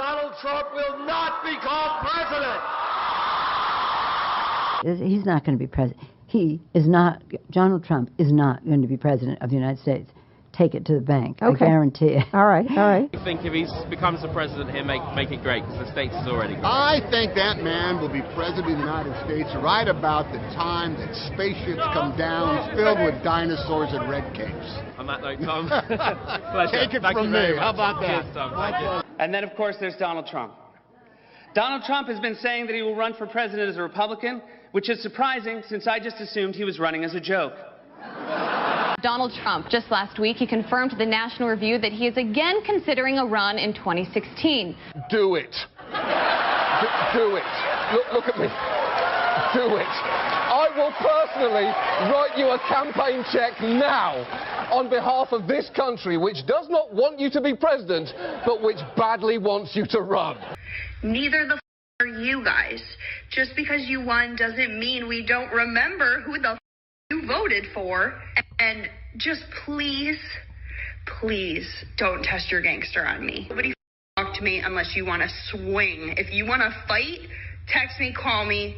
Donald Trump will not become president. He's not going to be president. Donald Trump is not going to be president of the United States. Take it to the bank. Okay. I guarantee it. All right. I think if he becomes the president, he'll make it great, because the States is already great. I think that man will be president of the United States right about the time that spaceships come down filled with dinosaurs and red capes. On that note, Tom, Take it from me. How about that? Cheers, Tom. Thank you. And then, of course, there's Donald Trump. Donald Trump has been saying that he will run for president as a Republican, which is surprising since I just assumed he was running as a joke. Donald Trump, just last week, he confirmed to the National Review that he is again considering a run in 2016. Do it. Do it. Look at me. Do it. I will personally write you a campaign check now on behalf of this country, which does not want you to be president, but which badly wants you to run. Neither the are you guys. Just because you won doesn't mean we don't remember who the you voted for. And just please don't test your gangster on me. Nobody talk to me unless you want to swing. If you want to fight, text me, call me,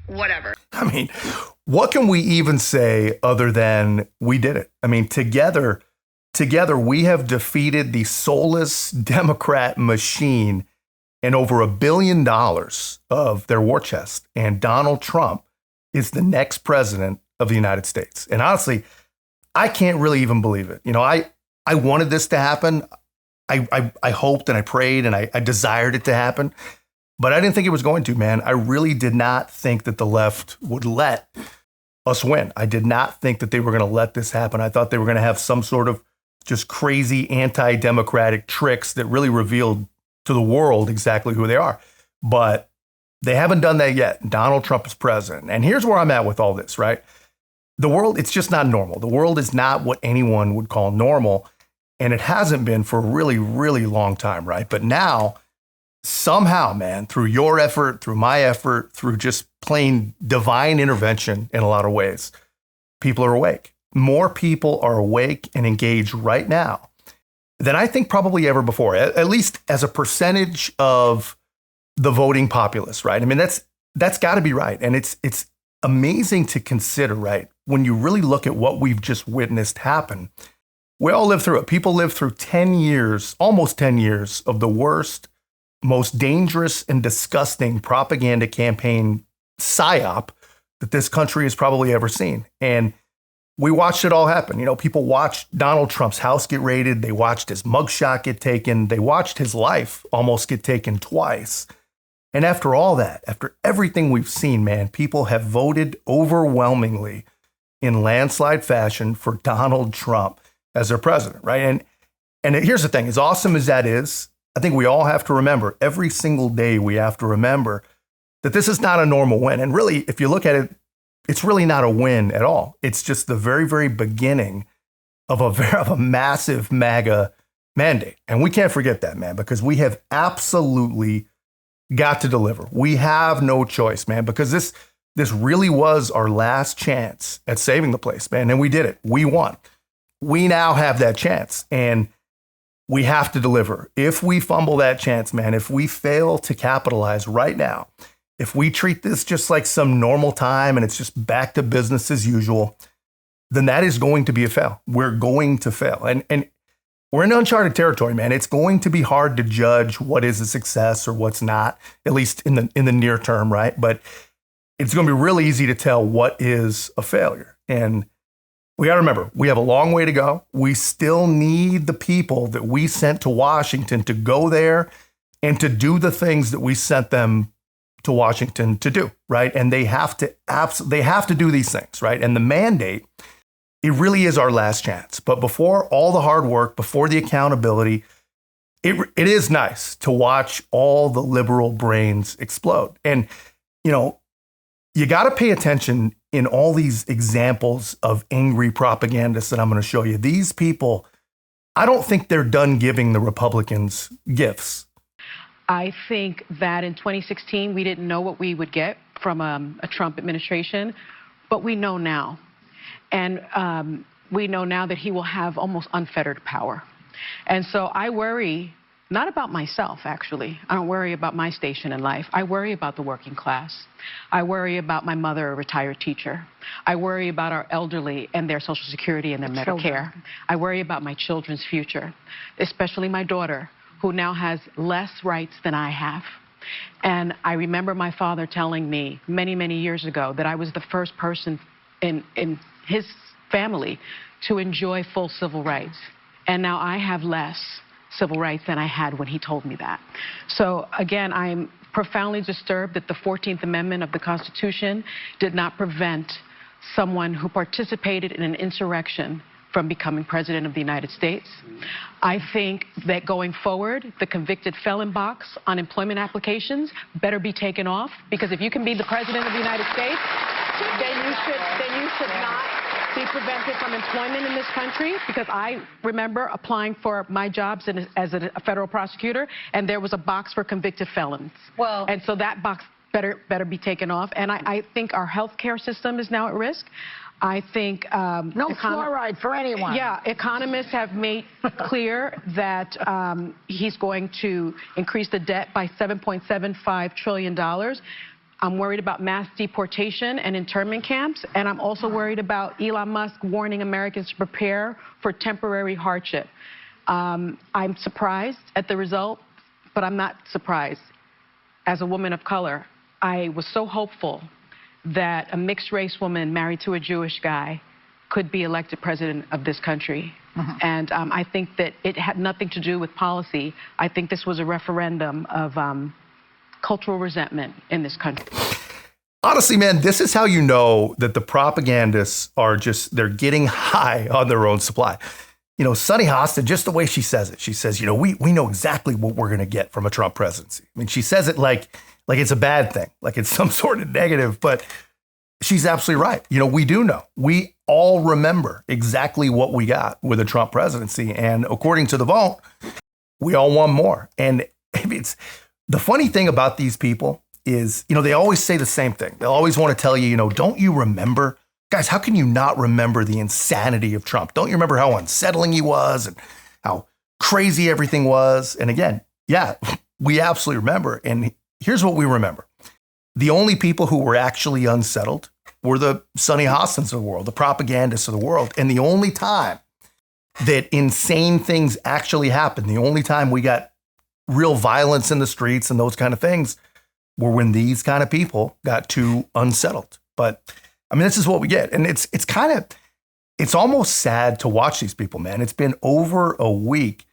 whatever. I mean, what can we even say other than we did it? I mean, together we have defeated the soulless Democrat machine and over $1 billion of their war chest. And Donald Trump is the next president of the United States. And honestly, I can't really even believe it. You know, I wanted this to happen. I hoped and I prayed and I desired it to happen, but I didn't think it was going to, man. I really did not think that the left would let us win. I did not think that they were going to let this happen. I thought they were going to have some sort of just crazy anti-democratic tricks that really revealed to the world exactly who they are. But they haven't done that yet. Donald Trump is president. And here's where I'm at with all this, right? The world, it's just not normal. The world is not what anyone would call normal. And it hasn't been for a really, really long time, right? But now, somehow, man, through your effort, through my effort, through just plain divine intervention in a lot of ways, people are awake. More people are awake and engaged right now than I think probably ever before, at least as a percentage of the voting populace, right? I mean, that's got to be right. And it's amazing to consider, right? When you really look at what we've just witnessed happen, we all lived through it. People lived through 10 years, almost 10 years of the worst, most dangerous and disgusting propaganda campaign psyop that this country has probably ever seen. And we watched it all happen. You know, people watched Donald Trump's house get raided. They watched his mugshot get taken. They watched his life almost get taken twice. And after all that, after everything we've seen, man, people have voted overwhelmingly in landslide fashion for Donald Trump as their president, right? And here's the thing, as awesome as that is, I think we all have to remember, every single day we have to remember that this is not a normal win. And really, if you look at it, it's really not a win at all. It's just the very, very beginning of a massive MAGA mandate. And we can't forget that, man, because we have absolutely got to deliver. We have no choice, man, because this really was our last chance at saving the place, man. And we did it. We won. We now have that chance and we have to deliver. If we fumble that chance, man, if we fail to capitalize right now, if we treat this just like some normal time and it's just back to business as usual, then that is going to be a fail. We're going to fail. And we're in uncharted territory, man. It's going to be hard to judge what is a success or what's not, at least in the near term, right? But it's going to be really easy to tell what is a failure. And we got to remember, we have a long way to go. We still need the people that we sent to Washington to go there and to do the things that we sent them to Washington to do, right? And they have to do these things, right? And the mandate, it really is our last chance. But before all the hard work, before the accountability, it is nice to watch all the liberal brains explode. And, you know, you got to pay attention in all these examples of angry propagandists that I'm going to show you. These people, I don't think they're done giving the Republicans gifts. I think that in 2016, we didn't know what we would get from a Trump administration, but we know now. And we know now that he will have almost unfettered power. And so I worry not about myself, actually. I don't worry about my station in life. I worry about the working class. I worry about my mother, a retired teacher. I worry about our elderly and their Social Security and their Medicare. I worry about my children's future, especially my daughter, who now has less rights than I have. And I remember my father telling me many, many years ago that I was the first person in his family to enjoy full civil rights. And now I have less civil rights than I had when he told me that. So again, I'm profoundly disturbed that the 14th Amendment of the Constitution did not prevent someone who participated in an insurrection from becoming president of the United States. I think that going forward, the convicted felon box on employment applications better be taken off, because if you can be the president of the United States, then you should not be prevented from employment in this country, because I remember applying for my jobs as a federal prosecutor, and there was a box for convicted felons. Well, and so that box better be taken off. And I think our healthcare system is now at risk. I think no fluoride for anyone. Yeah, economists have made clear that he's going to increase the debt by $7.75 trillion. I'm worried about mass deportation and internment camps, and I'm also worried about Elon Musk warning Americans to prepare for temporary hardship. I'm surprised at the result, but I'm not surprised. As a woman of color, I was so hopeful that a mixed-race woman married to a Jewish guy could be elected president of this country. And I think that it had nothing to do with policy. I think this was a referendum of cultural resentment in this country. Honestly, man, this is how you know that the propagandists are they're getting high on their own supply. You know, Sunny Hostin, just the way she says it, she says, you know, we know exactly what we're going to get from a Trump presidency. I mean, she says it like it's a bad thing, like it's some sort of negative, but she's absolutely right. You know, we do know. We all remember exactly what we got with a Trump presidency. And according to the vote, we all want more. And it's the funny thing about these people is, you know, they always say the same thing. They'll always want to tell you, you know, don't you remember? Guys, how can you not remember the insanity of Trump? Don't you remember how unsettling he was and how crazy everything was? And again, yeah, we absolutely remember. And here's what we remember. The only people who were actually unsettled were the Sunny Hostins of the world, the propagandists of the world. And the only time that insane things actually happened, the only time we got real violence in the streets and those kind of things were when these kind of people got too unsettled. But I mean, this is what we get. And it's almost sad to watch these people, man. It's been over a week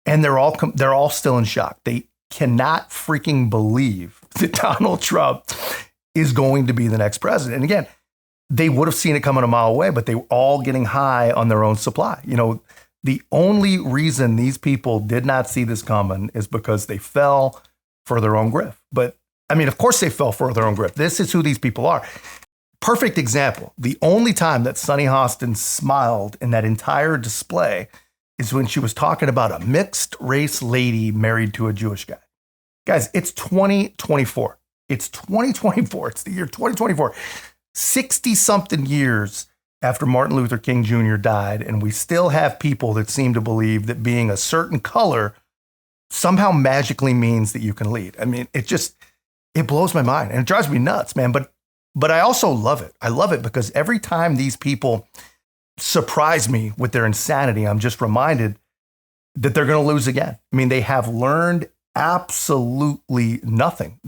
and they're all still in shock. They cannot freaking believe that Donald Trump is going to be the next president. And again, they would have seen it coming a mile away, but they were all getting high on their own supply. You know, the only reason these people did not see this coming is because they fell for their own grip. But I mean, of course they fell for their own grip. This is who these people are. Perfect example. The only time that Sunny Hostin smiled in that entire display is when she was talking about a mixed race lady married to a Jewish guy. Guys, it's 2024. It's 2024. It's the year 2024. 60-something years after Martin Luther King Jr. died, and we still have people that seem to believe that being a certain color somehow magically means that you can lead. I mean, it blows my mind, and it drives me nuts, man. But I also love it. I love it because every time these people surprise me with their insanity, I'm just reminded that they're going to lose again. I mean, they have learned absolutely nothing.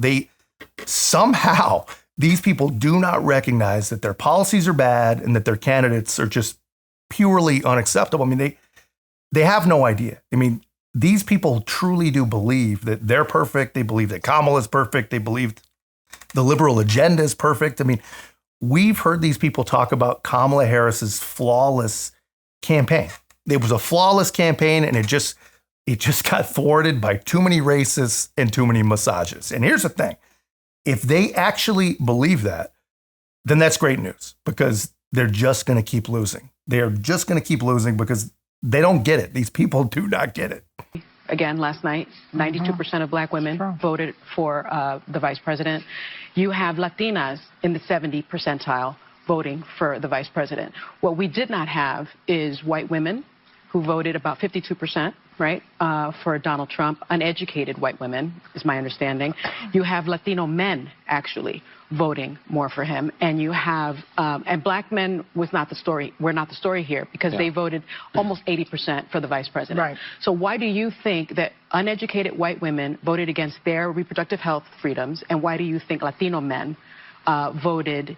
Somehow, these people do not recognize that their policies are bad and that their candidates are just purely unacceptable. I mean, they have no idea. I mean, these people truly do believe that they're perfect. They believe that Kamala's perfect. They believe the liberal agenda is perfect. I mean, we've heard these people talk about Kamala Harris's flawless campaign. It was a flawless campaign, and it just got thwarted by too many racists and too many misogynists. And here's the thing. If they actually believe that, then that's great news, because they're just going to keep losing. They're just going to keep losing because they don't get it. These people do not get it. Again, last night, 92% of black women voted for the vice president. You have Latinas in the 70 percentile voting for the vice president. What we did not have is white women who voted about 52%, right, for Donald Trump. Uneducated white women, is my understanding. You have Latino men, actually, voting more for him. And you have, and black men was not the story. We're not the story here, because they voted almost 80% for the vice president. Right. So why do you think that uneducated white women voted against their reproductive health freedoms? And why do you think Latino men voted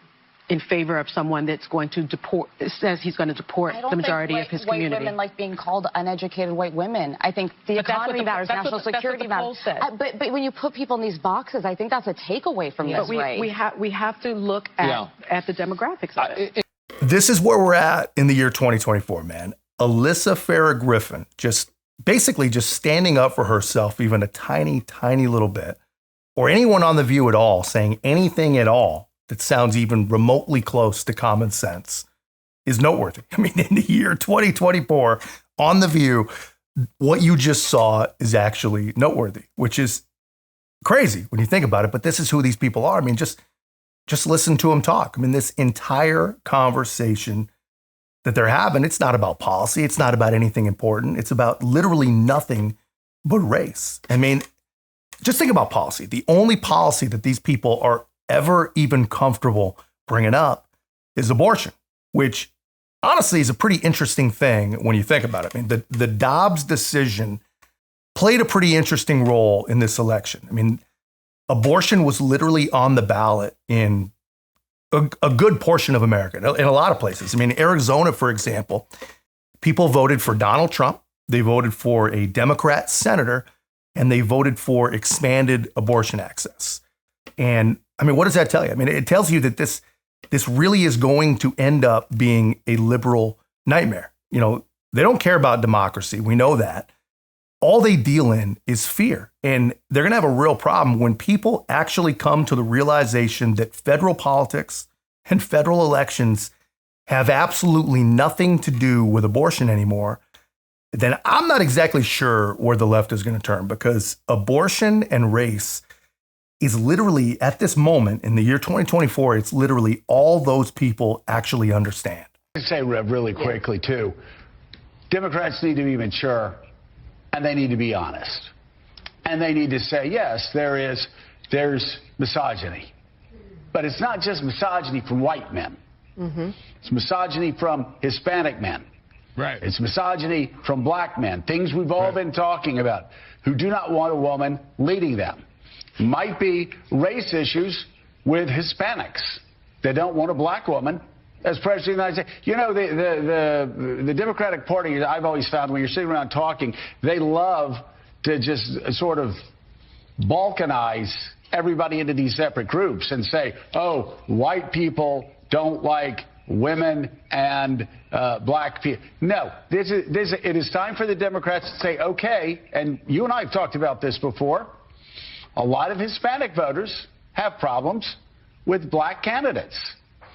in favor of someone that's going to deport, says he's going to deport the majority of his community? White women like being called uneducated white women. I think the economy matters, national security matters. But when you put people in these boxes, I think that's a takeaway from this, right? We have to look at the demographics of it. This is where we're at in the year 2024, man. Alyssa Farah Griffin basically just standing up for herself even a tiny, tiny little bit, or anyone on The View at all saying anything at all that sounds even remotely close to common sense is noteworthy. I mean, in the year 2024, on The View, what you just saw is actually noteworthy, which is crazy when you think about it. But this is who these people are. I mean, just listen to them talk. I mean, this entire conversation that they're having, it's not about policy. It's not about anything important. It's about literally nothing but race. I mean, just think about policy. The only policy that these people are ever even comfortable bringing up is abortion, which honestly is a pretty interesting thing when you think about it. I mean, the Dobbs decision played a pretty interesting role in this election. I mean, abortion was literally on the ballot in a good portion of America, in a lot of places. I mean, Arizona, for example, people voted for Donald Trump. They voted for a Democrat senator, and they voted for expanded abortion access. And I mean, what does that tell you? I mean, it tells you that this really is going to end up being a liberal nightmare. You know, they don't care about democracy. We know that. All they deal in is fear. And they're going to have a real problem when people actually come to the realization that federal politics and federal elections have absolutely nothing to do with abortion anymore. Then I'm not exactly sure where the left is going to turn, because abortion and race is literally, at this moment in the year 2024, it's literally all those people actually understand. I say really quickly, too, Democrats need to be mature, and they need to be honest. And they need to say, yes, there's misogyny. But it's not just misogyny from white men. Mm-hmm. It's misogyny from Hispanic men. Right. It's misogyny from black men, things we've all been talking about, who do not want a woman leading them. Might be race issues with Hispanics. They don't want a black woman as president of the United States. You know, the Democratic Party, I've always found, when you're sitting around talking, they love to just sort of balkanize everybody into these separate groups and say, oh, white people don't like women and black people. No, it is time for the Democrats to say, okay, and you and I have talked about this before, a lot of Hispanic voters have problems with black candidates.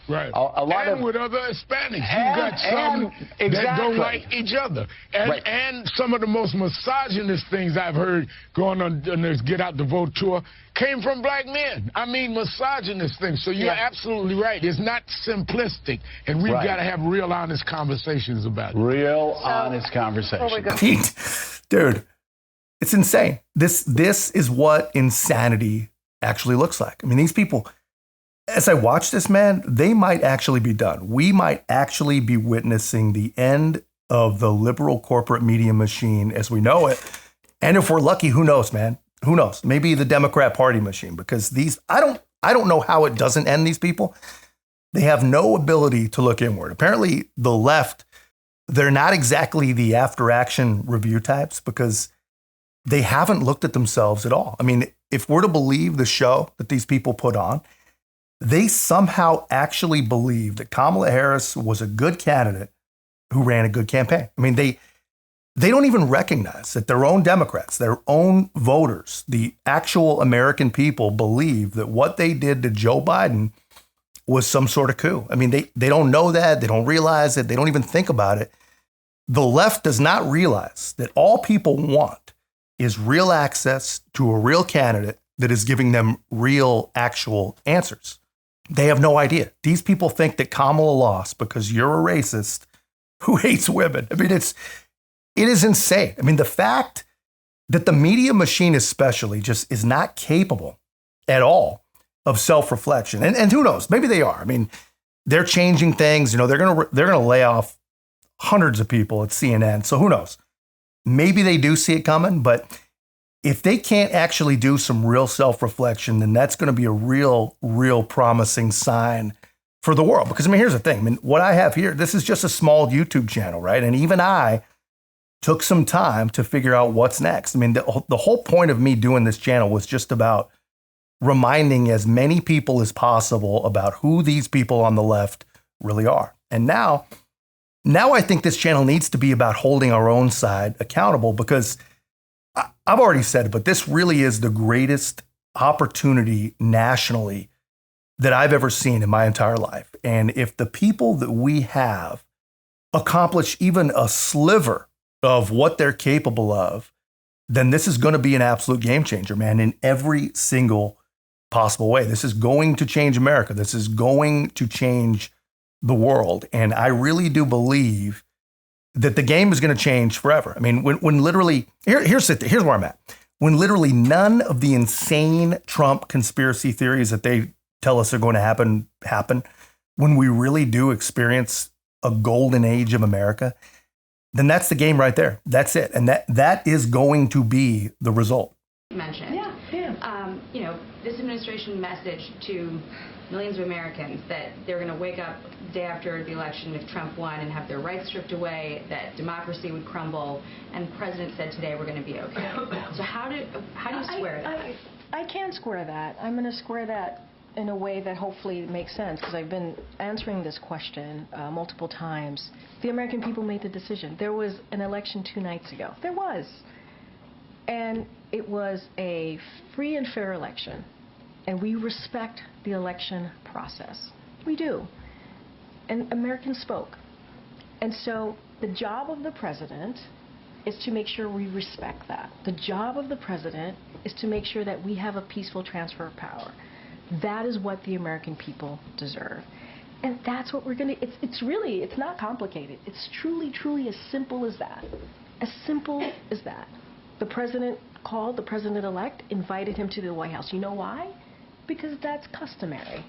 Right. A lot and with other Hispanics. You've got some that don't like each other. And some of the most misogynist things I've heard going on this Get Out the Vote tour came from black men. I mean, misogynist things. So you're absolutely right. It's not simplistic. And we've got to have real honest conversations about it. Real honest conversations. Dude, it's insane. This is what insanity actually looks like. I mean, these people, as I watch this, man, they might actually be done. We might actually be witnessing the end of the liberal corporate media machine as we know it. And if we're lucky, who knows, man? Who knows? Maybe the Democrat Party machine, because these, I don't know how it doesn't end these people. They have no ability to look inward. Apparently, the left, they're not exactly the after-action review types, because they haven't looked at themselves at all. I mean, if we're to believe the show that these people put on, they somehow actually believe that Kamala Harris was a good candidate who ran a good campaign. I mean, they don't even recognize that their own Democrats, their own voters, the actual American people believe that what they did to Joe Biden was some sort of coup. I mean, they don't know that. They don't realize it. They don't even think about it. The left does not realize that all people want is real access to a real candidate that is giving them real, actual answers. They have no idea. These people think that Kamala lost because you're a racist who hates women. I mean, It is insane. I mean, the fact that the media machine especially just is not capable at all of self-reflection. And who knows, maybe they are. I mean, they're changing things. You know, they're gonna lay off hundreds of people at CNN. So who knows? Maybe they do see it coming, but if they can't actually do some real self-reflection, then that's going to be a real promising sign for the world. Because I mean, here's the thing. I mean, what I have here, this is just a small YouTube channel, right? And even I took some time to figure out what's next. I mean, the whole point of me doing this channel was just about reminding as many people as possible about who these people on the left really are. And now I think this channel needs to be about holding our own side accountable, because I've already said it, but this really is the greatest opportunity nationally that I've ever seen in my entire life. And if the people that we have accomplish even a sliver of what they're capable of, then this is going to be an absolute game changer, man, in every single possible way. This is going to change America. This is going to change the world. And I really do believe that the game is going to change forever. I mean, when literally, here's where I'm at. When literally none of the insane Trump conspiracy theories that they tell us are going to happen, when we really do experience a golden age of America, then that's the game right there. That's it. And that is going to be the result. Mentioned. You know, this administration message to millions of Americans that they're going to wake up the day after the election if Trump won and have their rights stripped away, that democracy would crumble, and the president said today we're going to be okay. So how do you square that? I can't square that. I'm going to square that in a way that hopefully makes sense, because I've been answering this question multiple times. The American people made the decision. There was an election 2 nights ago. There was. And it was a free and fair election. And we respect the election process. We do. And Americans spoke. And so the job of the president is to make sure we respect that. The job of the president is to make sure that we have a peaceful transfer of power. That is what the American people deserve. And that's what we're going to, it's not complicated. It's truly as simple as that. As simple as that. The president called the president-elect, invited him to the White House. You know why? Because that's customary.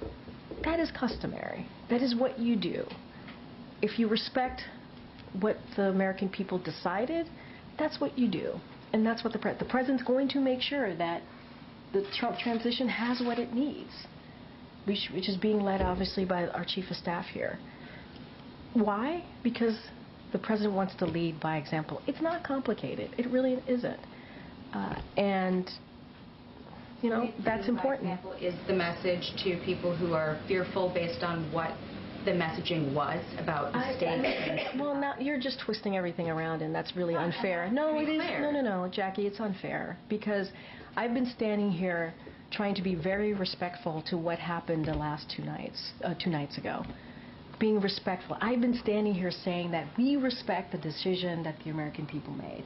That is customary. That is what you do. If you respect what the American people decided, that's what you do. And that's what the president's going to make sure that the Trump transition has what it needs, which is being led obviously by our chief of staff here. Why? Because the president wants to lead by example. It's not complicated. It really isn't. And you know, that's important. Example is the message to people who are fearful based on what the messaging was about the state. Well, now you're just twisting everything around, and that's really unfair. No, it is. No, Jackie, it's unfair, because I've been standing here trying to be very respectful to what happened the last 2 nights ago. Being respectful. I've been standing here saying that we respect the decision that the American people made.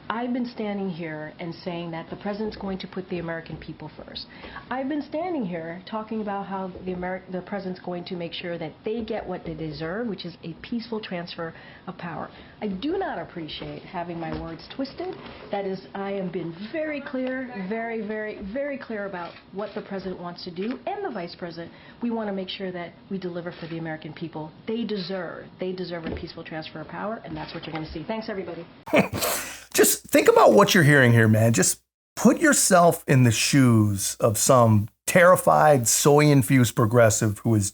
I've been standing here and saying that the president's going to put the American people first. I've been standing here talking about how the president's going to make sure that they get what they deserve, which is a peaceful transfer of power. I do not appreciate having my words twisted. That is, I have been very clear, very clear about what the president wants to do, and the vice president. We want to make sure that we deliver for the American people. They deserve a peaceful transfer of power, and that's what you're going to see. Thanks, everybody. Just think about what you're hearing here, man. Just put yourself in the shoes of some terrified, soy-infused progressive who has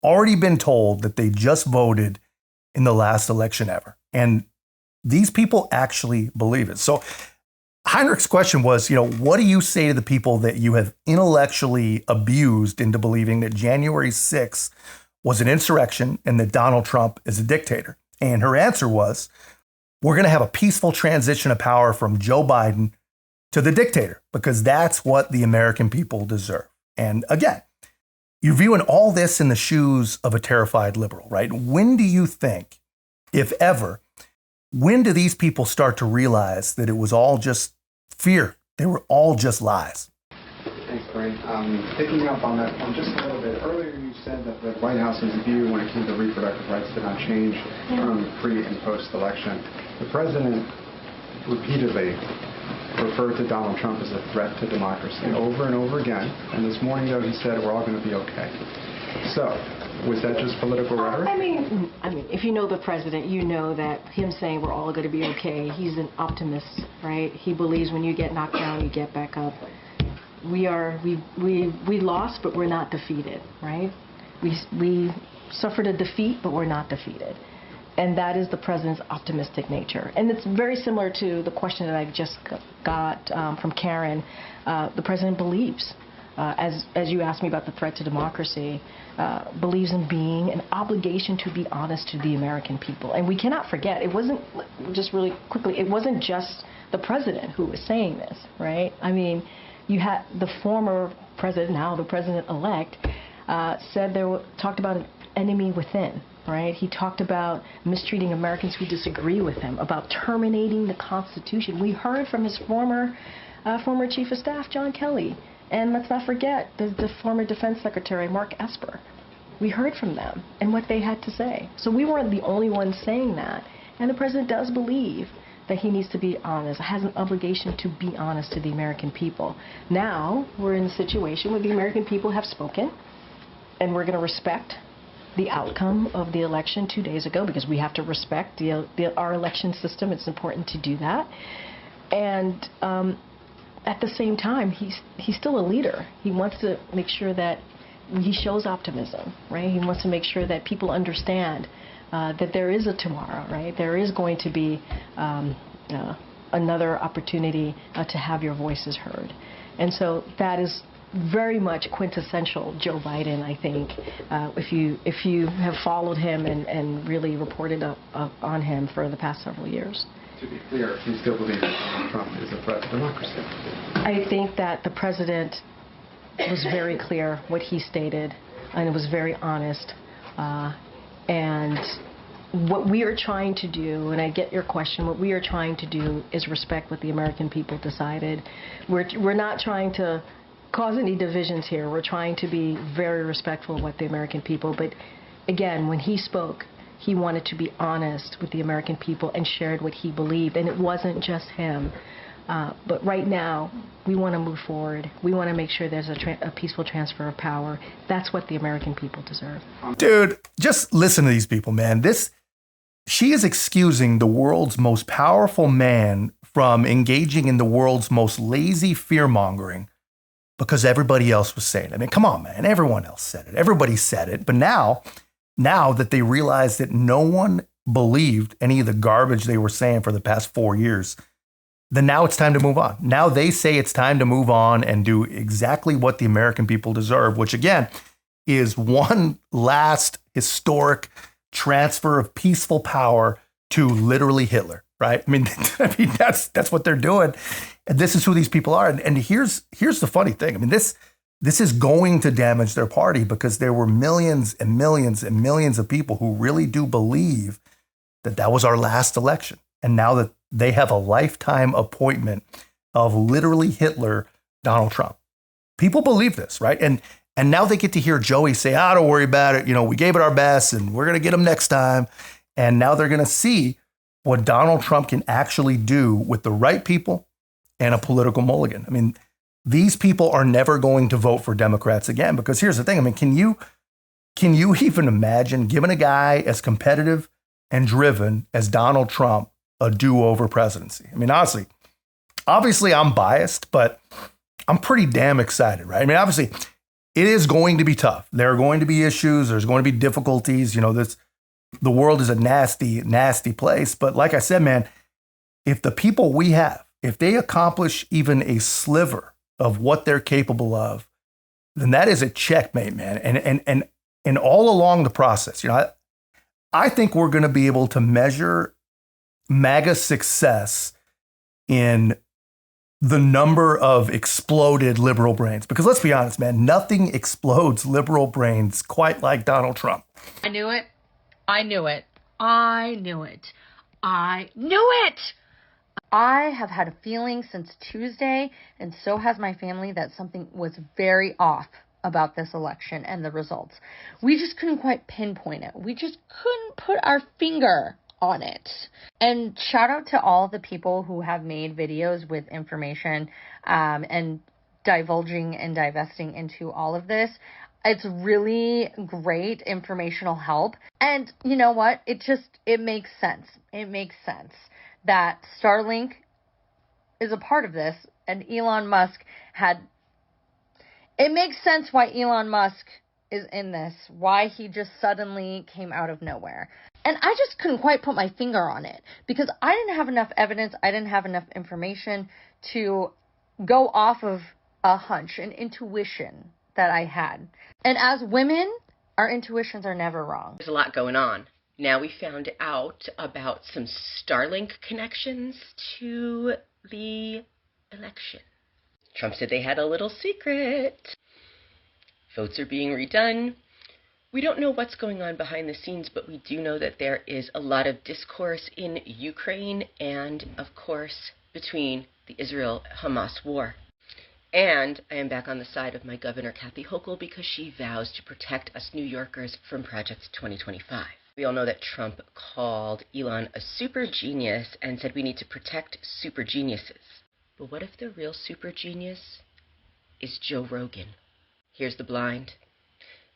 already been told that they just voted in the last election ever. And these people actually believe it. So Heinrich's question was, you know, what do you say to the people that you have intellectually abused into believing that January 6th was an insurrection and that Donald Trump is a dictator? And her answer was, we're going to have a peaceful transition of power from Joe Biden to the dictator, because that's what the American people deserve. And again, you're viewing all this in the shoes of a terrified liberal, right? When do you think, if ever, when do these people start to realize that it was all just fear? They were all just lies. Thanks, Brian. story. Picking up on that one just a little bit, earlier you said that the White House's view when it came to reproductive rights did not change from pre- and post-election. The president repeatedly referred to Donald Trump as a threat to democracy over and over again. And this morning, though, he said we're all going to be okay. So, was that just political rhetoric? I mean, if you know the president, you know that him saying we're all going to be okay, he's an optimist, right? He believes when you get knocked down, you get back up. We lost, but we're not defeated, right? We suffered a defeat, but we're not defeated. And that is the president's optimistic nature. And it's very similar to the question that I just got from Karen. The president believes, as you asked me about the threat to democracy, believes in being an obligation to be honest to the American people. And we cannot forget, it wasn't, just really quickly, it wasn't just the president who was saying this, right? I mean, you had the former president, now the president-elect, talked about an enemy within. Right? He talked about mistreating Americans who disagree with him, about terminating the Constitution. We heard from his former Chief of Staff, John Kelly. And let's not forget the former Defense Secretary, Mark Esper. We heard from them and what they had to say. So we weren't the only ones saying that. And the president does believe that he needs to be honest, has an obligation to be honest to the American people. Now we're in a situation where the American people have spoken, and we're going to respect the outcome of the election 2 days ago, because we have to respect our election system. It's important to do that. And at the same time, he's still a leader. He wants to make sure that he shows optimism, right? He wants to make sure that people understand that there is a tomorrow, right? There is going to be another opportunity to have your voices heard. And so that is very much quintessential Joe Biden, I think, if you have followed him and really reported up on him for the past several years. To be clear, you still believe that Donald Trump is a threat to democracy? I think that the president was very clear what he stated, and it was very honest. And what we are trying to do, and I get your question, what we are trying to do is respect what the American people decided. We're not trying to cause any divisions here. We're trying to be very respectful of what the American people, but again, when he spoke, he wanted to be honest with the American people and shared what he believed, and it wasn't just him. But right now, we want to move forward. We want to make sure there's a peaceful transfer of power. That's what the American people deserve. Dude, just listen to these people, man. She is excusing the world's most powerful man from engaging in the world's most lazy fear-mongering because everybody else was saying it. I mean, come on, man. Everyone else said it. Everybody said it. But now that they realize that no one believed any of the garbage they were saying for the past 4 years, then now it's time to move on. Now they say it's time to move on and do exactly what the American people deserve, which again is one last historic transfer of peaceful power to literally Hitler, right? I mean, that's what they're doing. And this is who these people are. And here's the funny thing. I mean, this is going to damage their party because there were millions and millions and millions of people who really do believe that was our last election. And now that they have a lifetime appointment of literally Hitler, Donald Trump. People believe this, right? And now they get to hear Joey say, don't worry about it. You know, we gave it our best and we're going to get them next time. And now they're going to see what Donald Trump can actually do with the right people and a political mulligan. I mean, these people are never going to vote for Democrats again, because here's the thing. I mean, can you even imagine giving a guy as competitive and driven as Donald Trump a do-over presidency? I mean, honestly, obviously I'm biased, but I'm pretty damn excited, right? I mean, obviously it is going to be tough. There are going to be issues. There's going to be difficulties. You know, the world is a nasty, nasty place. But like I said, man, if the people we have, if they accomplish even a sliver of what they're capable of, then that is a checkmate, man. And all along the process, you know, I think we're going to be able to measure MAGA success in the number of exploded liberal brains. Because let's be honest, man, nothing explodes liberal brains quite like Donald Trump. I knew it. I knew it. I knew it. I knew it. I have had a feeling since Tuesday, and so has my family, that something was very off about this election and the results. We just couldn't quite pinpoint it. We just couldn't put our finger on it. And shout out to all the people who have made videos with information and divulging and divesting into all of this. It's really great informational help. And you know what? It makes sense. It makes sense that Starlink is a part of this, and Elon Musk it makes sense why Elon Musk is in this, why he just suddenly came out of nowhere. And I just couldn't quite put my finger on it because I didn't have enough evidence, I didn't have enough information to go off of a hunch, an intuition that I had. And as women, our intuitions are never wrong. There's a lot going on. Now we found out about some Starlink connections to the election. Trump said they had a little secret. Votes are being redone. We don't know what's going on behind the scenes, but we do know that there is a lot of discourse in Ukraine and, of course, between the Israel-Hamas war. And I am back on the side of my Governor Kathy Hochul because she vows to protect us New Yorkers from Project 2025. We all know that Trump called Elon a super genius and said we need to protect super geniuses. But what if the real super genius is Joe Rogan? Here's the blind.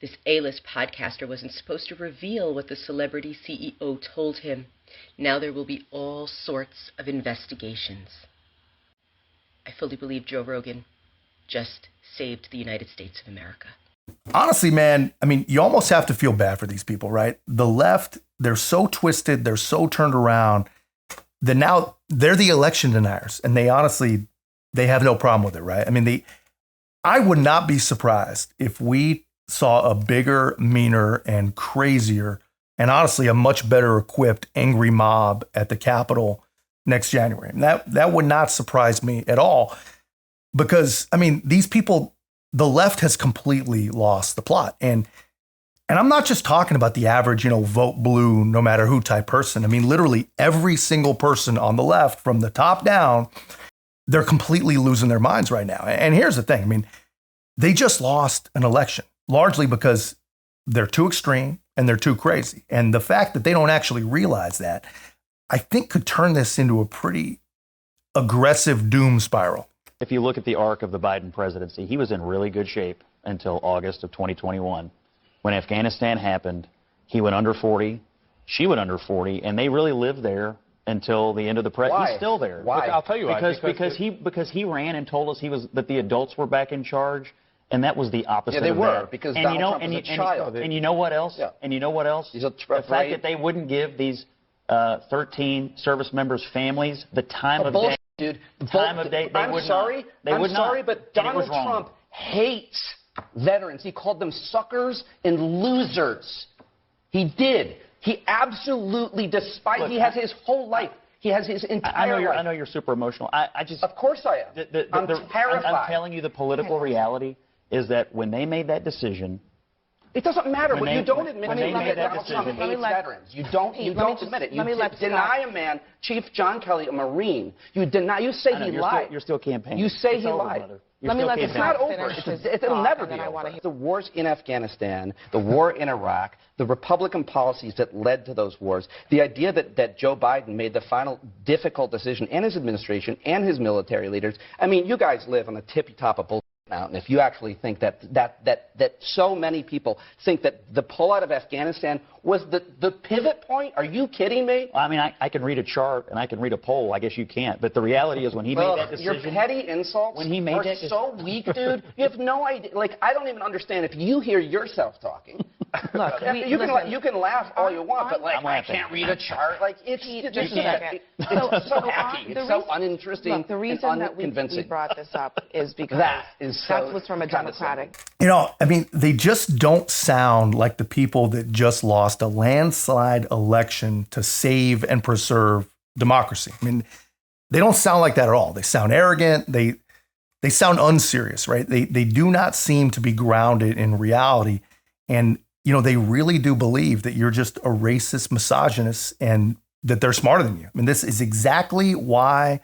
This A-list podcaster wasn't supposed to reveal what the celebrity CEO told him. Now there will be all sorts of investigations. I fully believe Joe Rogan just saved the United States of America. Honestly, man, I mean, you almost have to feel bad for these people, right? The left, they're so twisted, they're so turned around that now they're the election deniers, and they have no problem with it, right? I mean, I would not be surprised if we saw a bigger, meaner, and crazier, and honestly, a much better equipped angry mob at the Capitol next January. And that would not surprise me at all, because, I mean, these people, the left has completely lost the plot. And I'm not just talking about the average, vote blue, no matter who type person. I mean, literally every single person on the left from the top down, they're completely losing their minds right now. And here's the thing. I mean, they just lost an election, largely because they're too extreme and they're too crazy. And the fact that they don't actually realize that, I think could turn this into a pretty aggressive doom spiral. If you look at the arc of the Biden presidency, he was in really good shape until August of 2021. When Afghanistan happened, he went under 40, she went under 40, and they really lived there until the end of the presidency. He's still there. Why? I'll tell you why. Because he ran and told us that the adults were back in charge, and that was the opposite. Yeah, they of were that. because Donald Trump was a child. And you know what else? Yeah. And you know what else? He's a the fact that they wouldn't give these 13 service members' families the time of day. Dude, time of day. I'm sorry, but Donald Trump hates veterans. He called them suckers and losers. He did. He absolutely despises. He has his whole life. He has his entire life. I know you're super emotional. I just. Of course I am. I'm terrified. I'm telling you, the political reality is that when they made that decision. It doesn't matter, but you don't admit that Donald Trump hates veterans. You don't admit it. You deny a man, Chief John Kelly, a Marine. You say he lied. You're still campaigning. You say he lied. It's not over. It'll never be over. The wars in Afghanistan, the war in Iraq, the Republican policies that led to those wars, the idea that Joe Biden made the final difficult decision, and his administration and his military leaders. I mean, you guys live on the tippy top of bullshit mountain if you actually think that so many people think that the pullout of Afghanistan was the pivot point. Are you kidding me? Well, I mean, I can read a chart and I can read a poll. I guess you can't. But the reality is when he made that decision. Your petty insults are so weak, dude. You have no idea. Like, I don't even understand if you hear yourself talking. Look, you can laugh all you want, but like, I can't read a chart. Like, it's just a second. It's so hacky. It's so uninteresting. Look, the reason that we brought this up is because that was from a Democratic. I mean, they just don't sound like the people that just lost a landslide election to save and preserve democracy. I mean, they don't sound like that at all. They sound arrogant. They sound unserious, right? They do not seem to be grounded in reality. And, they really do believe that you're just a racist misogynist and that they're smarter than you. I mean, this is exactly why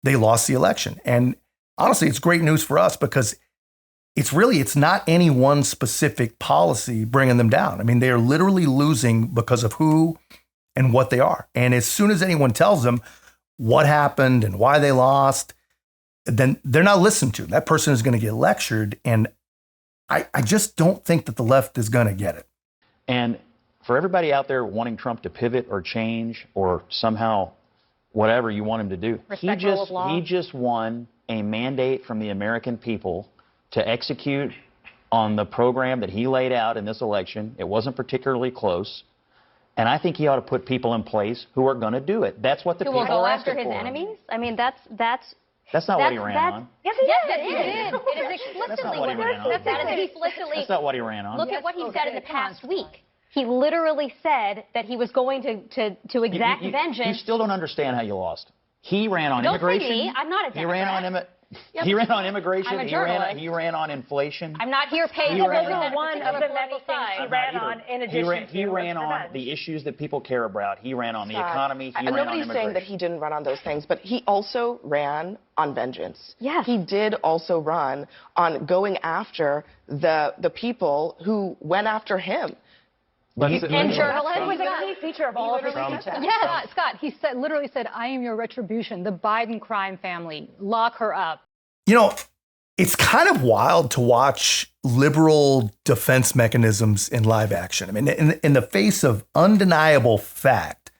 they lost the election. And honestly, it's great news for us because it's not any one specific policy bringing them down. I mean, they are literally losing because of who and what they are. And as soon as anyone tells them what happened and why they lost, then they're not listened to. That person is going to get lectured. And I just don't think that the left is going to get it. And for everybody out there wanting Trump to pivot or change or somehow whatever you want him to do, he just won a mandate from the American people to execute on the program that he laid out in this election. It wasn't particularly close. And I think he ought to put people in place who are going to do it. That's what the people will go are after asking his for. enemies? I mean, that's not what he ran on. Yes, it is. It is explicitly That's not what he ran on. That's not what he ran on. Look at what he said in the past week. He literally said that he was going to exact vengeance. You still don't understand how you lost. He ran on immigration. Don't say me. I'm not a Democrat. He ran on immigration. I'm a journalist. He ran on inflation. I'm not here paying He ran on one of the many things he ran on in addition He ran on the issues that people care about. He ran on the economy. He ran on immigration. Nobody's saying that he didn't run on those things, but he also ran on vengeance. Yes. He did also run on going after the people who went after him. And journalists. It was a key feature of all of his speeches. Yes, Scott, he literally said, I am your retribution, the Biden crime family, lock her up. You know, it's kind of wild to watch liberal defense mechanisms in live action. I mean, in the face of undeniable fact,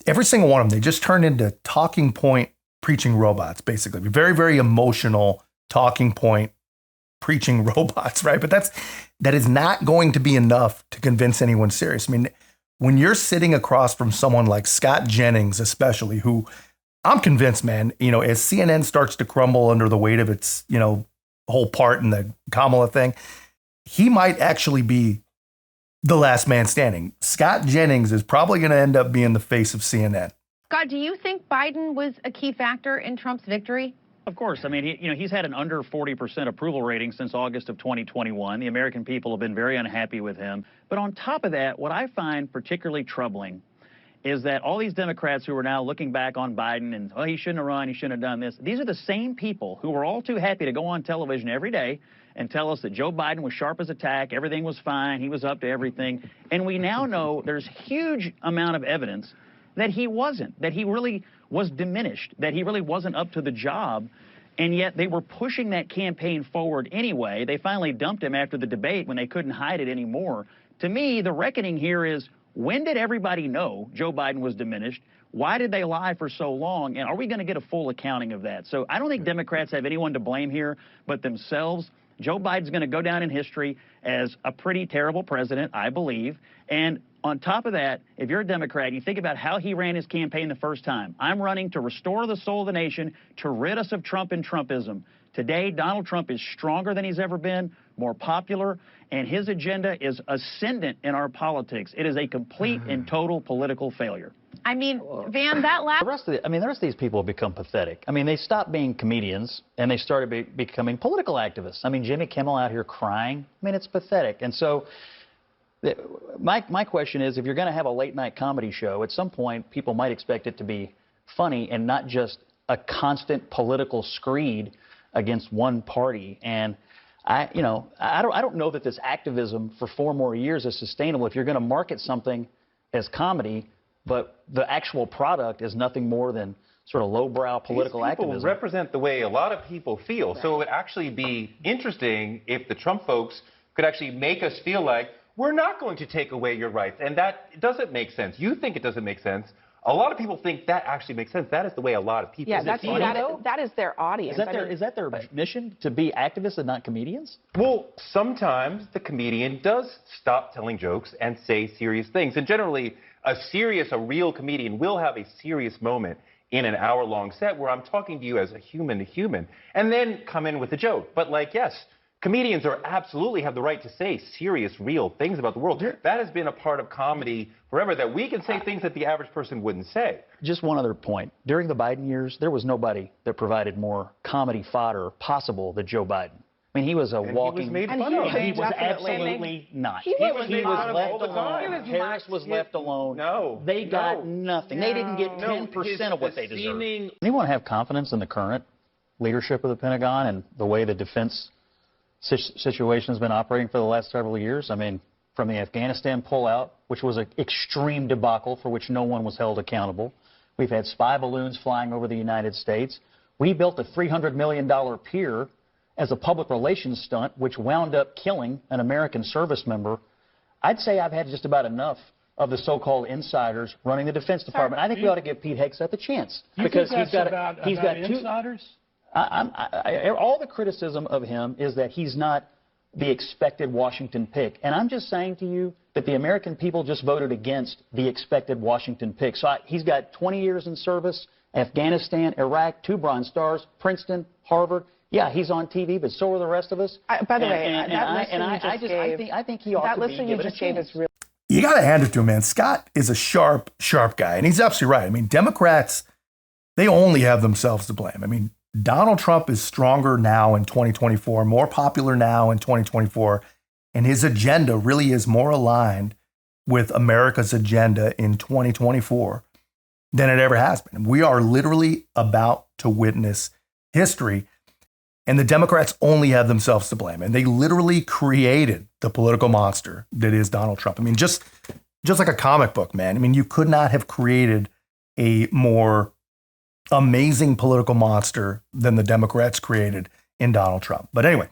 every single one of them, they just turned into talking point preaching robots, basically. Very, very emotional talking point preaching robots, right? But that is not going to be enough to convince anyone serious. I mean, when you're sitting across from someone like Scott Jennings, especially, who I'm convinced, man, you know, as CNN starts to crumble under the weight of its, you know, whole part in the Kamala thing, he might actually be the last man standing. Scott Jennings is probably going to end up being the face of CNN. Scott, do you think Biden was a key factor in Trump's victory? Of course. I mean, he's had an under 40% approval rating since August of 2021. The American people have been very unhappy with him. But on top of that, what I find particularly troubling is that all these Democrats who are now looking back on Biden and, oh, he shouldn't have run, he shouldn't have done this. These are the same people who were all too happy to go on television every day and tell us that Joe Biden was sharp as a tack, everything was fine, he was up to everything. And we now know there's huge amount of evidence that he wasn't, that he really was diminished, that he really wasn't up to the job, and yet they were pushing that campaign forward anyway. They finally dumped him after the debate when they couldn't hide it anymore. To me, the reckoning here is, when did everybody know Joe Biden was diminished? Why did they lie for so long? And are we going to get a full accounting of that? So I don't think Democrats have anyone to blame here but themselves. Joe Biden's going to go down in history as a pretty terrible president, I believe. And on top of that, if you're a Democrat, you think about how he ran his campaign the first time. I'm running to restore the soul of the nation, to rid us of Trump and Trumpism. Today, Donald Trump is stronger than he's ever been, more popular, and his agenda is ascendant in our politics. It is a complete and total political failure. I mean, Van, that last... The rest of these people have become pathetic. I mean, they stopped being comedians, and they started becoming political activists. I mean, Jimmy Kimmel out here crying. I mean, it's pathetic. And so my question is, if you're going to have a late-night comedy show, at some point, people might expect it to be funny and not just a constant political screed against one party. And I don't know that this activism for 4 more years is sustainable if you're going to market something as comedy, but the actual product is nothing more than sort of lowbrow political activism. These people represent the way a lot of people feel. Right. So it would actually be interesting if the Trump folks could actually make us feel like we're not going to take away your rights. And that doesn't make sense. You think it doesn't make sense. A lot of people think that actually makes sense. That is the way a lot of people that is their audience. Is that their mission, to be activists and not comedians? Well, sometimes the comedian does stop telling jokes and say serious things. And generally, a real comedian will have a serious moment in an hour-long set where I'm talking to you as a human to human, and then come in with a joke. But yes, comedians absolutely have the right to say serious, real things about the world. That has been a part of comedy forever, that we can say things that the average person wouldn't say. Just one other point. During the Biden years, there was nobody that provided more comedy fodder possible than Joe Biden. I mean, he was a and walking. He was made fun of. He was absolutely not. He was left alone. Harris was left alone. No. They got nothing. They didn't get 10% of what they deserved. Anyone have confidence in the current leadership of the Pentagon and the way the defense situation has been operating for the last several years? I mean, from the Afghanistan pullout, which was an extreme debacle for which no one was held accountable. We've had spy balloons flying over the United States. We built a $300 million pier as a public relations stunt, which wound up killing an American service member. I'd say I've had just about enough of the so-called insiders running the Defense Department. I think we ought to give Pete Hegseth a chance because he's got two insiders. All the criticism of him is that he's not the expected Washington pick, and I'm just saying to you that the American people just voted against the expected Washington pick. So he's got 20 years in service, Afghanistan, Iraq, 2 Bronze Stars, Princeton, Harvard. Yeah, he's on TV, but so are the rest of us. By the way, I think he ought to be given a chance. You got to hand it to him, man. Scott is a sharp guy, and he's absolutely right. I mean, Democrats, they only have themselves to blame. I mean, Donald Trump is stronger now in 2024, more popular now in 2024, and his agenda really is more aligned with America's agenda in 2024 than it ever has been. We are literally about to witness history. And the Democrats only have themselves to blame. And they literally created the political monster that is Donald Trump. I mean, just like a comic book, man. I mean, you could not have created a more amazing political monster than the Democrats created in Donald Trump. But anyway,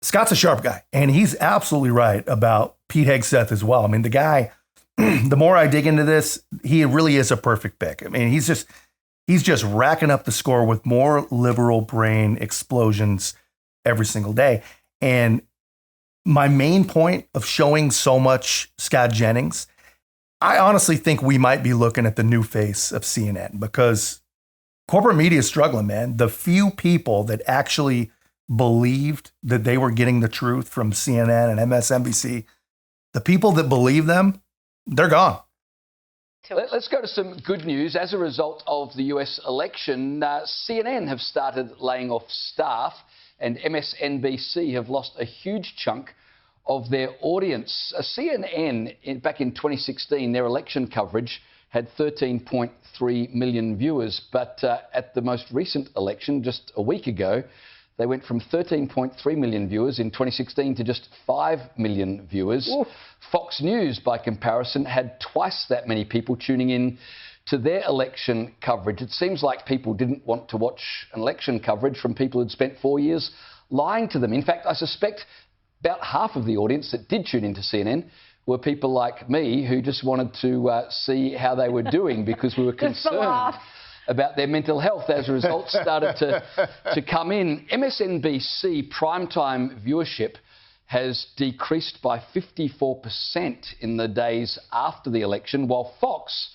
Scott's a sharp guy. And he's absolutely right about Pete Hegseth as well. I mean, the guy, the more I dig into this, he really is a perfect pick. I mean, he's just racking up the score with more liberal brain explosions every single day. And my main point of showing so much Scott Jennings, I honestly think we might be looking at the new face of CNN because corporate media is struggling, man. The few people that actually believed that they were getting the truth from CNN and MSNBC, the people that believe them, they're gone. Let's go to some good news. As a result of the US election, CNN have started laying off staff and MSNBC have lost a huge chunk of their audience. CNN, back in 2016, their election coverage had 13.3 million viewers. But at the most recent election, just a week ago, they went from 13.3 million viewers in 2016 to just 5 million viewers. Oof. Fox News, by comparison, had twice that many people tuning in to their election coverage. It seems like people didn't want to watch an election coverage from people who'd spent 4 years lying to them. In fact, I suspect about half of the audience that did tune into CNN were people like me who just wanted to see how they were doing because we were concerned about their mental health as results started to come in. MSNBC primetime viewership has decreased by 54% in the days after the election, while Fox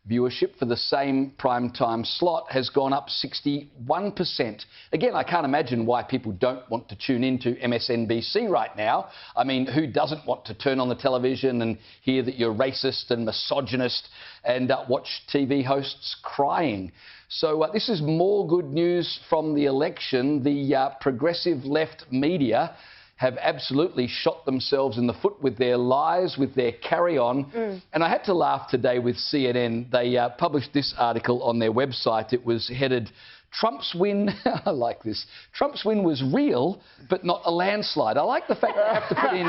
viewership for the same primetime slot has gone up 61%. Again, I can't imagine why people don't want to tune into MSNBC right now. I mean, who doesn't want to turn on the television and hear that you're racist and misogynist and watch TV hosts crying? So this is more good news from the election. The progressive left media have absolutely shot themselves in the foot with their lies, with their carry-on. And I had to laugh today with CNN. They published this article on their website. It was headed, Trump's win, I like this, Trump's win was real, but not a landslide. I like the fact that I have to put in,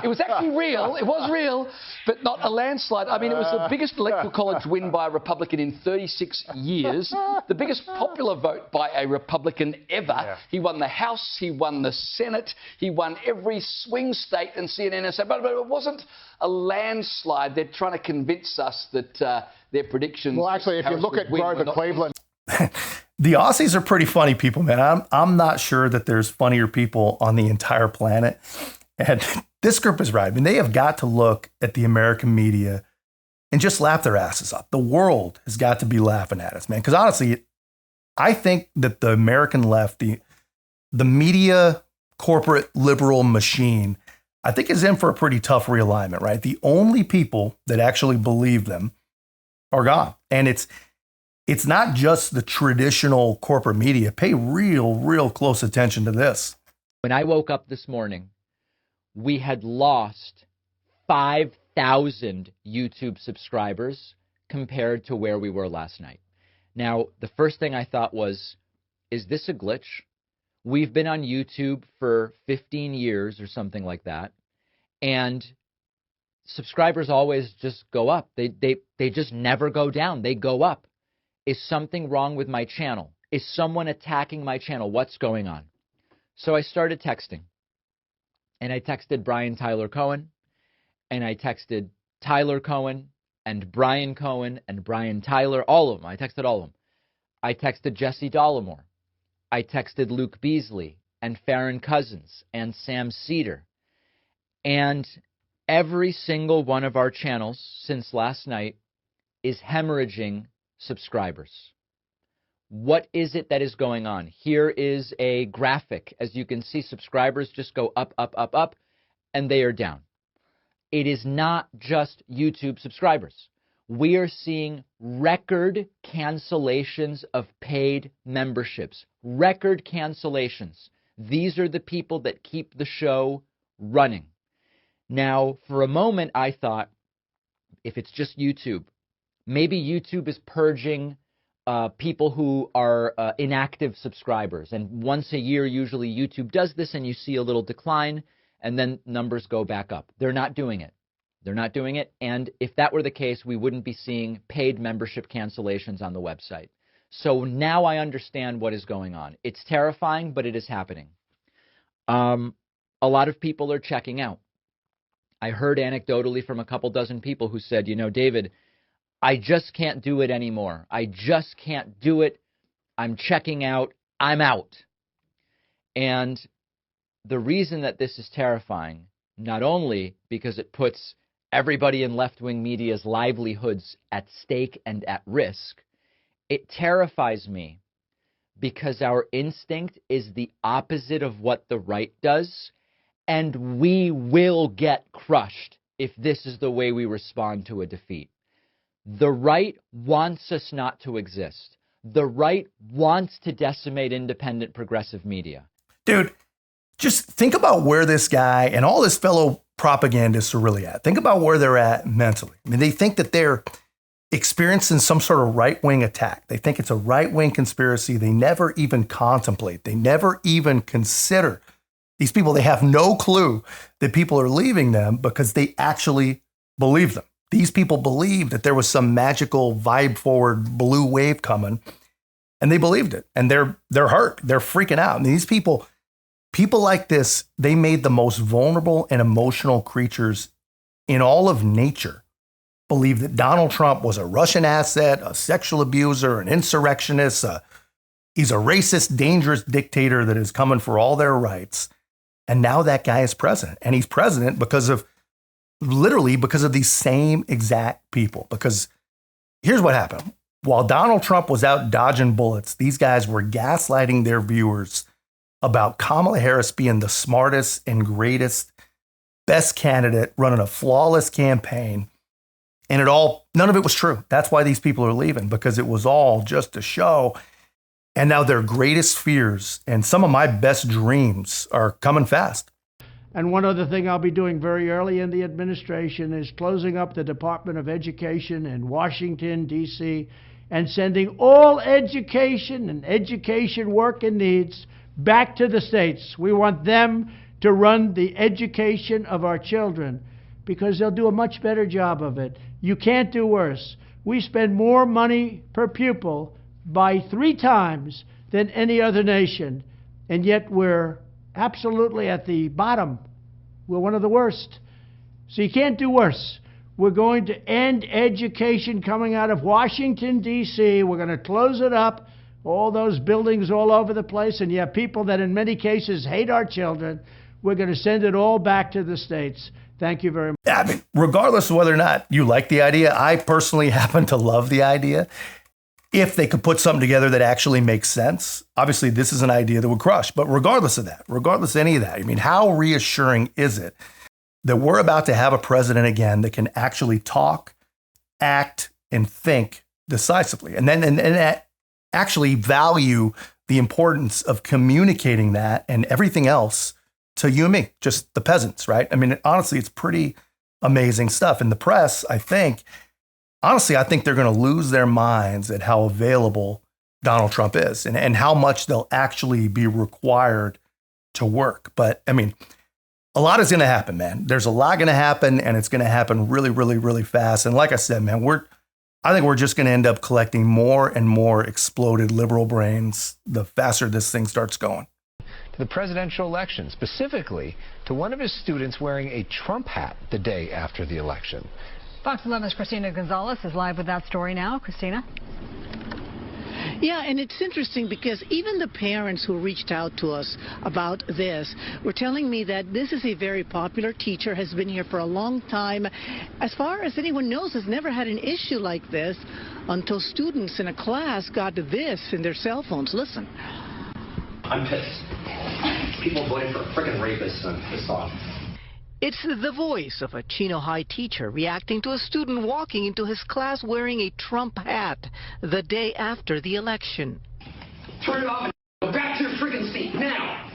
it was actually real, it was real, but not a landslide. I mean, it was the biggest electoral college win by a Republican in 36 years, the biggest popular vote by a Republican ever. Yeah. He won the House, he won the Senate, he won every swing state, and CNN said, but it wasn't a landslide. They're trying to convince us that their predictions... Well, actually, if you look at Grover Cleveland... The Aussies are pretty funny people, man. I'm not sure that there's funnier people on the entire planet. And this group is right. I mean, they have got to look at the American media and just laugh their asses off. The world has got to be laughing at us, man. Because honestly, I think that the American left, the media corporate liberal machine, I think is in for a pretty tough realignment, right? The only people that actually believe them are gone. And it's not just the traditional corporate media. Pay real close attention to this. When I woke up this morning, we had lost 5,000 YouTube subscribers compared to where we were last night. Now, the first thing I thought was, is this a glitch? We've been on YouTube for 15 years or something like that, and subscribers always just go up. They just never go down. They go up. Is something wrong with my channel? Is someone attacking my channel? What's going on? So I started texting. And I texted Brian Tyler Cohen, and I texted Tyler Cohen, and Brian Cohen, and Brian Tyler, all of them. I texted all of them. I texted Jesse Dollemore. I texted Luke Beasley, and Farron Cousins, and Sam Cedar. And every single one of our channels since last night is hemorrhaging subscribers. What is it that is going on? Here is a graphic. As you can see, subscribers just go up, up, up, up, and they are down. It is not just YouTube subscribers. We are seeing record cancellations of paid memberships. Record cancellations. These are the people that keep the show running. Now, for a moment, I thought, if it's just YouTube, maybe YouTube is purging people who are inactive subscribers. And once a year, usually YouTube does this, and you see a little decline, and then numbers go back up. They're not doing it. They're not doing it. And if that were the case, we wouldn't be seeing paid membership cancellations on the website. So now I understand what is going on. It's terrifying, but it is happening. A lot of people are checking out. I heard anecdotally from a couple dozen people who said, you know, David, I just can't do it anymore. I just can't do it. I'm checking out. I'm out. And the reason that this is terrifying, not only because it puts everybody in left-wing media's livelihoods at stake and at risk, it terrifies me because our instinct is the opposite of what the right does, and we will get crushed if this is the way we respond to a defeat. The right wants us not to exist. The right wants to decimate independent progressive media. Dude, just think about where this guy and all his fellow propagandists are really at. Think about where they're at mentally. I mean, they think that they're experiencing some sort of right-wing attack. They think it's a right-wing conspiracy. They never even contemplate. They never even consider these people. They have no clue that people are leaving them because they actually believe them. These people believed that there was some magical vibe-forward blue wave coming, and they believed it. And they're hurt. They're freaking out. And these people like this, they made the most vulnerable and emotional creatures in all of nature believe that Donald Trump was a Russian asset, a sexual abuser, an insurrectionist. He's a racist, dangerous dictator that is coming for all their rights. And now that guy is president. And he's president literally because of these same exact people. Because here's what happened. While Donald Trump was out dodging bullets, these guys were gaslighting their viewers about Kamala Harris being the smartest and greatest, best candidate, running a flawless campaign. And none of it was true. That's why these people are leaving, because it was all just a show. And now their greatest fears and some of my best dreams are coming fast. And one other thing I'll be doing very early in the administration is closing up the Department of Education in Washington, D.C., and sending all education and education work and needs back to the states. We want them to run the education of our children because they'll do a much better job of it. You can't do worse. We spend more money per pupil by 3 times than any other nation, and yet we're absolutely at the bottom. We're one of the worst. So you can't do worse. We're going to end education coming out of Washington, D.C. We're going to close it up, all those buildings all over the place, and you have people that in many cases hate our children. We're going to send it all back to the states. Thank you very much. I mean, regardless of whether or not you like the idea, I personally happen to love the idea. If they could put something together that actually makes sense, obviously this is an idea that would crush. But regardless of that, regardless of any of that, I mean, how reassuring is it that we're about to have a president again that can actually talk, act, and think decisively, and then actually value the importance of communicating that and everything else to you and me, just the peasants, right? I mean, honestly, it's pretty amazing stuff. And the press, I think they're going to lose their minds at how available Donald Trump is and how much they'll actually be required to work. But I mean, a lot is going to happen, man. There's a lot going to happen, and it's going to happen really, really, really fast. And like I said, man, I think we're just going to end up collecting more and more exploded liberal brains the faster this thing starts going. To the presidential election, specifically to one of his students wearing a Trump hat the day after the election. Fox 11's Christina Gonzalez is live with that story now. Christina? Yeah, and it's interesting because even the parents who reached out to us about this were telling me that this is a very popular teacher, has been here for a long time. As far as anyone knows, has never had an issue like this until students in a class got this in their cell phones. Listen. I'm pissed. People voting for freaking rapists and pissed off. It's the voice of a Chino High teacher reacting to a student walking into his class wearing a Trump hat the day after the election. Turn it off and go back to your freaking seat now.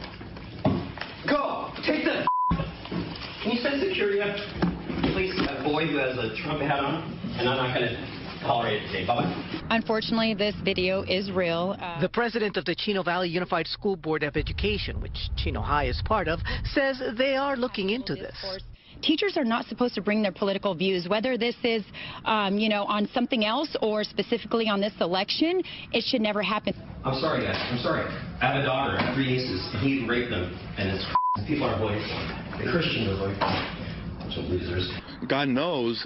Go. Take the. Can you send security up? Please, a boy who has a Trump hat on, and I'm not going to tolerate it today. Bye-bye. Unfortunately, this video is real. The president of the Chino Valley Unified School Board of Education, which Chino High is part of, says they are looking into this. Teachers are not supposed to bring their political views, whether this is, on something else or specifically on this election. It should never happen. I'm sorry, guys. I'm sorry. I have a daughter. I have 3 nieces, and he raped them, and it's people aren't voting for him. The Christians are voting for him. Bunch of losers. God knows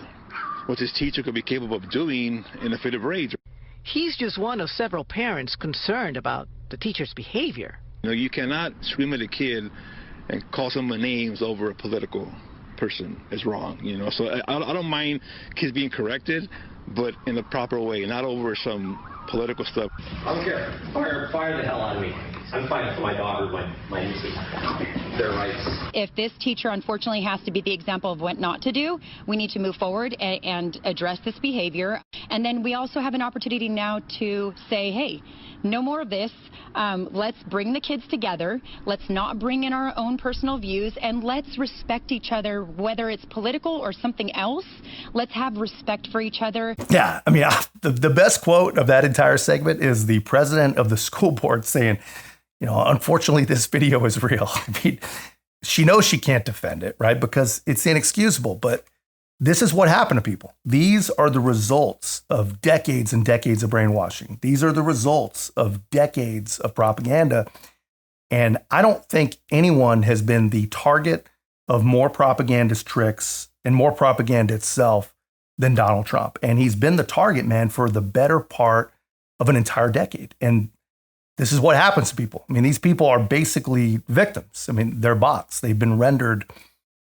what this teacher could be capable of doing in a fit of rage. He's just one of several parents concerned about the teacher's behavior. You know, you cannot scream at a kid and call someone names over a political person. It's wrong, you know. So I don't mind kids being corrected, but in the proper way, not over some political stuff. I don't care. Fire the hell out of me. I'm fighting for my daughter, my nieces, their rights. If this teacher unfortunately has to be the example of what not to do, we need to move forward and address this behavior. And then we also have an opportunity now to say, hey, no more of this. Let's bring the kids together. Let's not bring in our own personal views, and let's respect each other, whether it's political or something else. Let's have respect for each other. Yeah, I mean, the best quote of that entire segment is the president of the school board saying, you know, unfortunately, this video is real. I mean, she knows she can't defend it, right? Because it's inexcusable. But this is what happened to people. These are the results of decades and decades of brainwashing. These are the results of decades of propaganda. And I don't think anyone has been the target of more propagandist tricks and more propaganda itself than Donald Trump. And he's been the target, man, for the better part of an entire decade. And this is what happens to people. I mean, these people are basically victims. I mean, they're bots. They've been rendered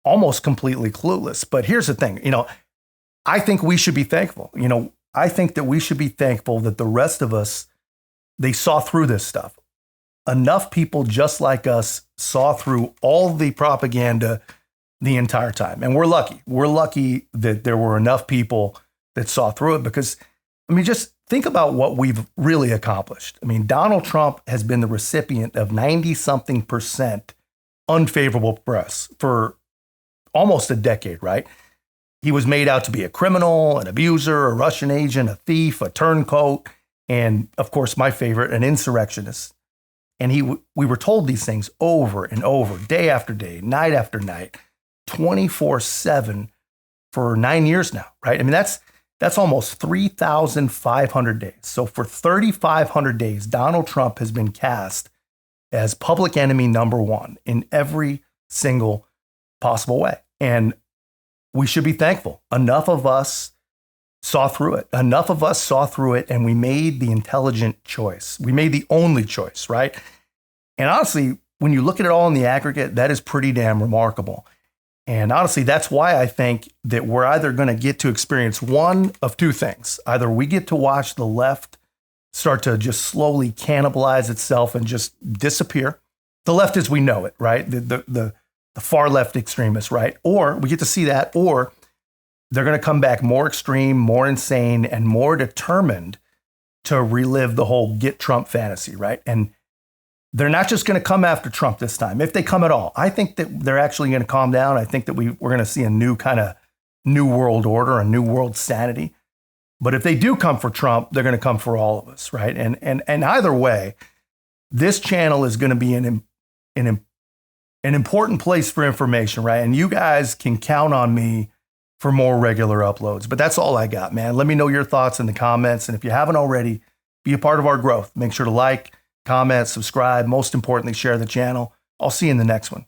almost completely clueless. But here's the thing, you know, I think we should be thankful. You know, I think that we should be thankful that the rest of us, they saw through this stuff. Enough people just like us saw through all the propaganda the entire time. And we're lucky. We're lucky that there were enough people that saw through it because, I mean, just think about what we've really accomplished. I mean, Donald Trump has been the recipient of 90-something% unfavorable press for almost a decade, right? He was made out to be a criminal, an abuser, a Russian agent, a thief, a turncoat, and of course, my favorite, an insurrectionist. And we were told these things over and over, day after day, night after night, 24/7 for 9 years now, right? I mean, that's almost 3,500 days. So for 3,500 days, Donald Trump has been cast as public enemy number one in every single possible way. And we should be thankful. Enough of us saw through it. Enough of us saw through it, and we made the intelligent choice. We made the only choice, right? And honestly, when you look at it all in the aggregate, that is pretty damn remarkable. And honestly, that's why I think that we're either going to get to experience one of two things. Either we get to watch the left start to just slowly cannibalize itself and just disappear. The left as we know it, right? The far left extremists, right? Or we get to see that, or they're going to come back more extreme, more insane, and more determined to relive the whole get Trump fantasy, right? And they're not just going to come after Trump this time, if they come at all. I think that they're actually going to calm down. I think that we're going to see a new kind of new world order, a new world sanity. But if they do come for Trump, they're going to come for all of us, right? And either way, this channel is going to be an important place for information, right? And you guys can count on me for more regular uploads. But that's all I got, man. Let me know your thoughts in the comments. And if you haven't already, be a part of our growth. Make sure to like, comment, subscribe. Most importantly, share the channel. I'll see you in the next one.